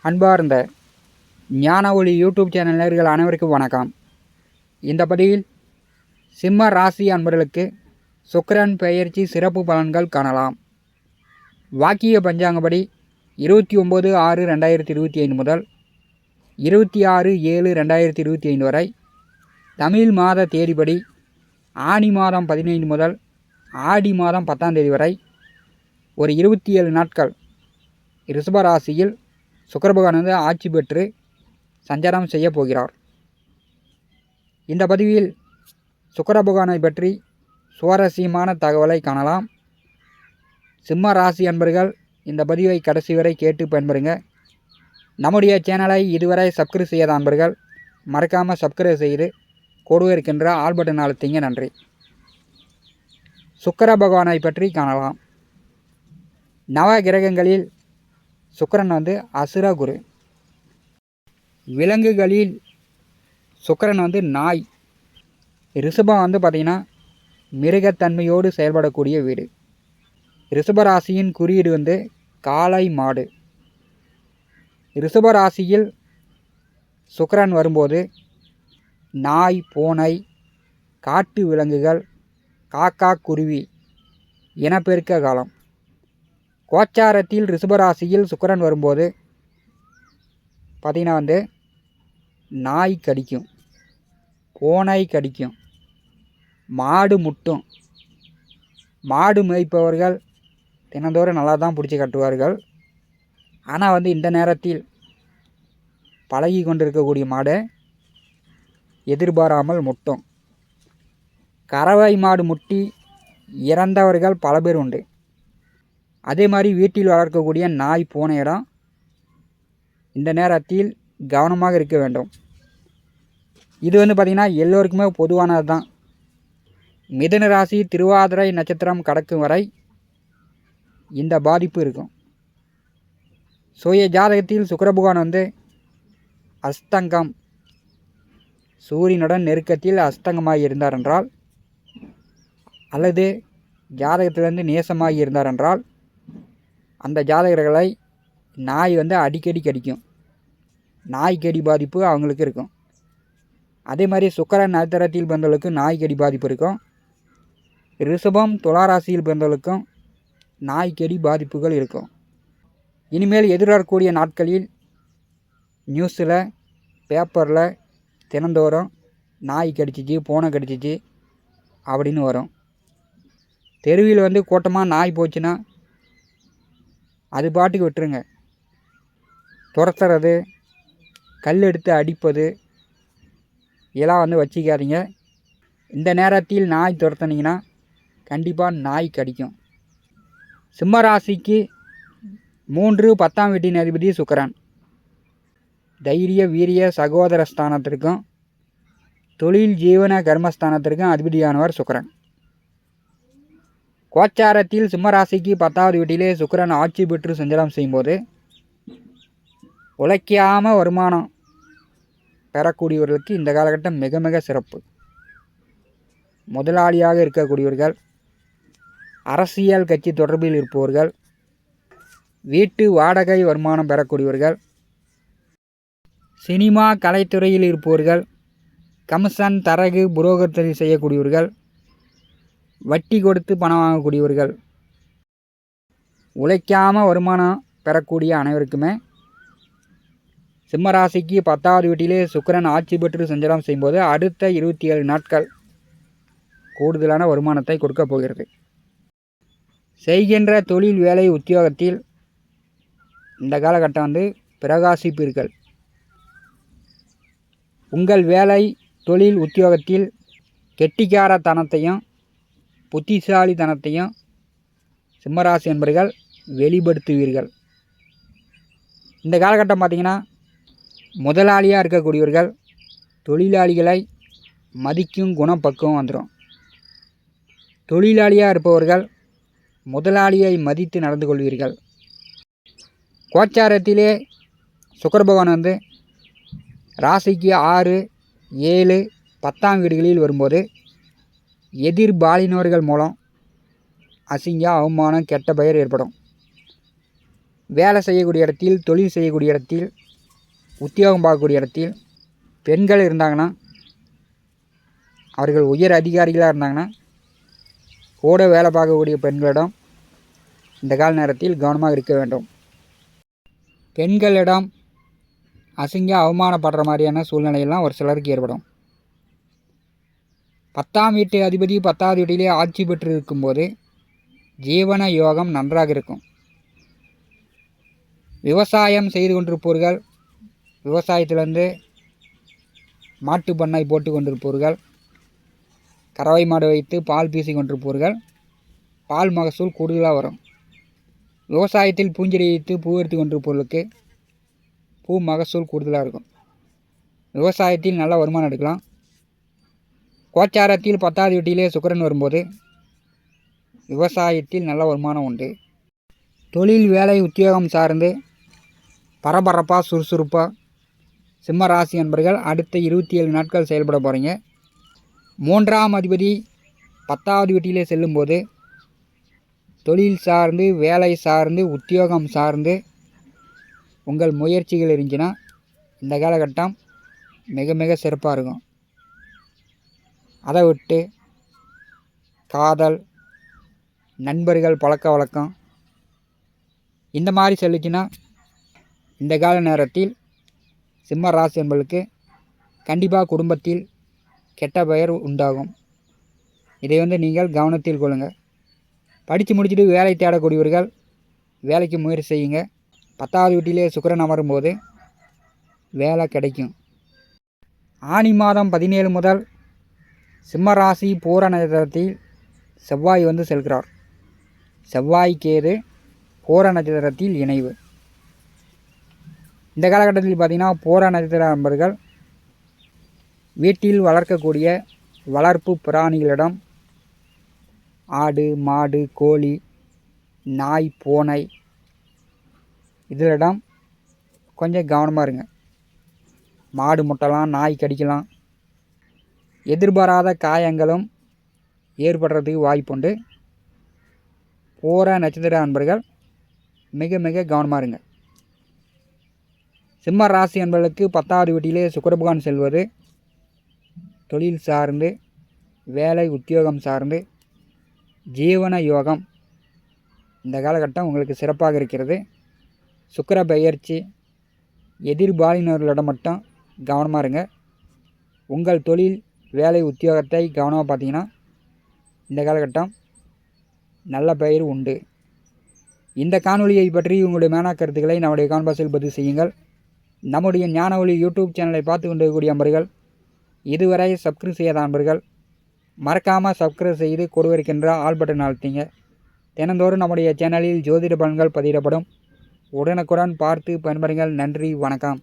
அன்பார்ந்த ஞான ஒளி யூடியூப் சேனல் நேயர்கள் அனைவருக்கும் வணக்கம். இந்த பதிவில் சிம்ம ராசி அன்பர்களுக்கு சுக்கிரன் பெயர்ச்சி சிறப்பு பலன்கள் காணலாம். வாக்கிய பஞ்சாங்கப்படி 29/6/2025 முதல் 26/7/2025 வரை, தமிழ் மாத தேதிப்படி ஆனி மாதம் 15 முதல் ஆடி மாதம் 10ஆம் தேதி வரை ஒரு 27 நாட்கள் ரிஷபராசியில் சுக்கிர பகவான் ஆட்சி பெற்று சஞ்சாரம் செய்ய போகிறார். இந்த பதிவில் சுக்கிர பகவானை பற்றி சுவாரஸ்யமான தகவலை காணலாம். சிம்ம ராசி அன்பர்கள் இந்த பதிவை கடைசி வரை கேட்டு பயன்பெறுங்க. நம்முடைய சேனலை இதுவரை சப்ஸ்கிரைப் செய்யாத அன்பர்கள் மறக்காமல் சப்ஸ்கிரைப் செய்து கூடவே இருக்கின்ற ஆல் பட்டன் அழுத்திங்க. நன்றி. சுக்கிர பகவானை பற்றி காணலாம். நவ கிரகங்களில் சுக்கிரன் அசுர குரு. விலங்குகளில் சுக்கிரன் நாய். ரிஷபம் பார்த்திங்கன்னா மிருகத்தன்மையோடு செயல்படக்கூடிய வீடு. ரிஷபராசியின் குறியீடு காளை மாடு. ரிஷபராசியில் சுக்கிரன் வரும்போது நாய், பூனை, காட்டு விலங்குகள், காக்கா, குருவி இனப்பெருக்க காலம். கோச்சாரத்தில் ரிஷபராசியில் சுக்கிரன் வரும்போது பார்த்திங்கன்னா நாய் கடிக்கும், பூனை கடிக்கும், மாடு முட்டும். மாடு மேய்ப்பவர்கள் தினந்தோறும் நல்லா தான் பிடிச்சி கட்டுவார்கள். ஆனால் இந்த நேரத்தில் பழகி கொண்டிருக்கக்கூடிய மாடை எதிர்பாராமல் முட்டும். கறவை மாடு முட்டி இறந்தவர்கள் பல பேர் உண்டு. அதே மாதிரி வீட்டில் வளர்க்கக்கூடிய நாய், பூனையிடம் இந்த நேரத்தில் கவனமாக இருக்க வேண்டும். இது பார்த்திங்கன்னா எல்லோருக்குமே பொதுவானது தான். மிதுன ராசி திருவாதிரை நட்சத்திரம் கடக்கும் வரை இந்த பாதிப்பு இருக்கும். சுய ஜாதகத்தில் சுக்கிர பகவான் அஸ்தங்கம், சூரியனுடன் நெருக்கத்தில் அஸ்தங்கமாக இருந்தார் என்றால், அல்லது ஜாதகத்திலிருந்து நேசமாக இருந்தார் என்றால், அந்த ஜாதகர்களை நாய் அடிக்கடி கடிக்கும். நாய் கடி பாதிப்பு அவங்களுக்கு இருக்கும். அதே மாதிரி சுக்கிரன் நட்சத்திரத்தில் பிறந்தவர்களுக்கு நாய் கடி பாதிப்பு இருக்கும். ரிஷபம் துளாராசியில் பிறந்தவர்களுக்கும் நாய் கடி பாதிப்புகள் இருக்கும். இனிமேல் எதிர்வரக்கூடிய நாட்களில் நியூஸில், பேப்பரில் தினந்தோறும் நாய் கடிச்சிச்சு, பூனை கடிச்சிச்சு அப்படின்னு வரும். தெருவில் கூட்டமாக நாய் போச்சுன்னா அது பாட்டுக்கு விட்டுருங்க. துரத்துறது, கல் எடுத்து அடிப்பது இதெல்லாம் வச்சிக்காதீங்க. இந்த நேரத்தில் நாய் துரத்துனீங்கன்னா கண்டிப்பாக நாய் கடிக்கும். சிம்மராசிக்கு 3 10ஆம் வீட்டின் அதிபதி சுக்கிரன். தைரிய, வீரிய, சகோதர ஸ்தானத்திற்கும் தொழில், ஜீவன, கர்மஸ்தானத்திற்கும் அதிபதியானவர் சுக்கிரன். கோச்சாரத்தில் சிம்மராசிக்கு 10வது வீட்டிலே சுக்கிரன் ஆட்சி பெற்று சஞ்சாரம் செய்யும்போது உழைக்காமல் வருமானம் பெறக்கூடியவர்களுக்கு இந்த காலகட்டம் மிக மிக சிறப்பு. முதலாளியாக இருக்கக்கூடியவர்கள், அரசியல் கட்சி தொடர்பில் இருப்பவர்கள், வீட்டு வாடகை வருமானம் பெறக்கூடியவர்கள், சினிமா கலைத்துறையில் இருப்பவர்கள், கமிஷன், தரகு, புரோக்கர் தொழில் செய்யக்கூடியவர்கள், வட்டி கொடுத்து பணம் வாங்கக்கூடியவர்கள், உழைக்காமல் வருமானம் பெறக்கூடிய அனைவருக்குமே சிம்மராசிக்கு 10வது வீட்டிலே சுக்கிரன் ஆட்சி பெற்று சஞ்சாரம் செய்யும்போது அடுத்த 27 நாட்கள் கூடுதலான வருமானத்தை கொடுக்க போகிறது. செய்கின்ற தொழில், வேலை, உத்தியோகத்தில் இந்த காலகட்டம் பிரகாசிப்பீர்கள். உங்கள் வேலை, தொழில், உத்தியோகத்தில் கெட்டிக்காரத்தனத்தையும் புத்திசாலித்தனத்தையும் சிம்மராசி என்பர்கள் வெளிப்படுத்துவீர்கள். இந்த காலகட்டம் பார்த்திங்கன்னா முதலாளியாக இருக்கக்கூடியவர்கள் தொழிலாளிகளை மதிக்கும் குணப்பக்குவம் வந்துடும். தொழிலாளியாக இருப்பவர்கள் முதலாளியை மதித்து நடந்து கொள்வீர்கள். கோச்சாரத்திலே சுக்கிர பகவான் ராசிக்கு 6, 7, 10ஆம் வீடுகளில் வரும்போது எதிர்பாலினவர்கள் மூலம் அசிங்கம், அவமானம், கெட்ட பெயர் ஏற்படும். வேலை செய்யக்கூடிய இடத்தில், தொழில் செய்யக்கூடிய இடத்தில், உத்தியோகம் பார்க்கக்கூடிய இடத்தில் பெண்கள் இருந்தாங்கன்னா, அவர்கள் உயர் அதிகாரிகளாக இருந்தாங்கன்னா, கூட வேலை பார்க்கக்கூடிய பெண்களிடம் இந்த கால நேரத்தில் கவனமாக இருக்க வேண்டும். பெண்களிடம் அசிங்க அவமானப்படுற மாதிரியான சூழ்நிலையெல்லாம் ஒரு சிலருக்கு ஏற்படும். 10ஆம் வீட்டு அதிபதி 10வது வீட்டிலே ஆட்சி பெற்று இருக்கும்போது ஜீவன யோகம் நன்றாக இருக்கும். விவசாயம் செய்து கொண்டிருப்பவர்கள், விவசாயத்திலேருந்து மாட்டு பண்ணை போட்டு கொண்டிருப்பவர்கள், கறவை மாடு வைத்து பால் பீசி கொண்டிருப்பவர்கள், பால் மகசூல் கூடுதலாக வரும். விவசாயத்தில் பூஞ்செடி வைத்து பூ எடுத்து கொண்டிருப்பவர்களுக்கு பூ மகசூல் கூடுதலாக இருக்கும். விவசாயத்தில் நல்ல வருமானம் எடுக்கலாம். கோச்சாரத்தில் 10வது வீட்டிலே சுக்கிரன் வரும்போது விவசாயத்தில் நல்ல வருமானம் உண்டு. தொழில், வேலை, உத்தியோகம் சார்ந்து பரபரப்பாக சுறுசுறுப்பாக சிம்ம ராசி என்பர்கள் அடுத்த 27 நாட்கள் செயல்பட போகிறீங்க. 3ஆம் அதிபதி 10வது வீட்டிலே செல்லும்போது தொழில் சார்ந்து, வேலை சார்ந்து, உத்தியோகம் சார்ந்து உங்கள் முயற்சிகள் இருந்துச்சுன்னா இந்த காலகட்டம் மிக மிக சிறப்பாக இருக்கும். அதை விட்டு காதல், நண்பர்கள் பழக்க வழக்கம் இந்த மாதிரி சொல்லிச்சுன்னா இந்த கால நேரத்தில் சிம்ம ராசி என்பவர்களுக்கு கண்டிப்பாக குடும்பத்தில் கெட்ட பெயர் உண்டாகும். இதை நீங்கள் கவனத்தில் கொள்ளுங்கள். படித்து முடிச்சுட்டு வேலை தேடக்கூடியவர்கள் வேலைக்கு முயற்சி செய்யுங்க. 10வது வீட்டிலே சுக்கிரன் அமரும்போது வேலை கிடைக்கும். ஆனி மாதம் 17 முதல் சிம்ம ராசி பூர நட்சத்திரத்தில் செவ்வாய் செல்கிறார். செவ்வாய் கேது பூர நட்சத்திரத்தில் இணைவு. இந்த காலகட்டத்தில் பார்த்திங்கன்னா பூர நட்சத்திர நண்பர்கள் வீட்டில் வளர்க்கக்கூடிய வளர்ப்பு பிராணிகளிடம் ஆடு, மாடு, கோழி, நாய், பூனை இதிலிடம் கொஞ்சம் கவனமாக இருங்க. மாடு முட்டலாம், நாய் கடிக்கலாம், எதிர்பாராத காயங்களும் ஏற்படுறதுக்கு வாய்ப்புண்டு. பூர நட்சத்திர நண்பர்கள் மிக மிக கவனமாக இருங்க. சிம்ம ராசி என்பவர்களுக்கு 10வது வீட்டிலே சுக்கிர பகவான் செல்வது தொழில் சார்ந்து, வேலை, உத்தியோகம் சார்ந்து ஜீவன யோகம் இந்த காலகட்டம் உங்களுக்கு சிறப்பாக இருக்கிறது. சுக்கிர பெயர்ச்சி எதிர்பாலினர்களிடம் மட்டும் கவனமாக இருங்க. உங்கள் தொழில், வேலை, உத்தியோகத்தை கவனமாக பார்த்தீங்கன்னா இந்த காலகட்டம் நல்ல பெயர் உண்டு. இந்த காணொலியை பற்றி உங்களுடைய மேனா கருத்துக்களை நம்முடைய கான்பாஸில் பதிவு செய்யுங்கள். நம்முடைய ஞான ஒளி யூடியூப் சேனலை பார்த்து கொண்டிருக்கக்கூடிய நண்பர்கள், இதுவரை சப்ஸ்கிரைப் செய்யாத நண்பர்கள் மறக்காமல் சப்ஸ்கிரைப் செய்து கொடுக்கின்ற ஆல் பட்டன் அழுத்திங்க. தினந்தோறும் நம்முடைய சேனலில் ஜோதிட பலன்கள் பதிவிடப்படும். உடனுக்குடன் பார்த்து பயன்பெறுங்கள். நன்றி, வணக்கம்.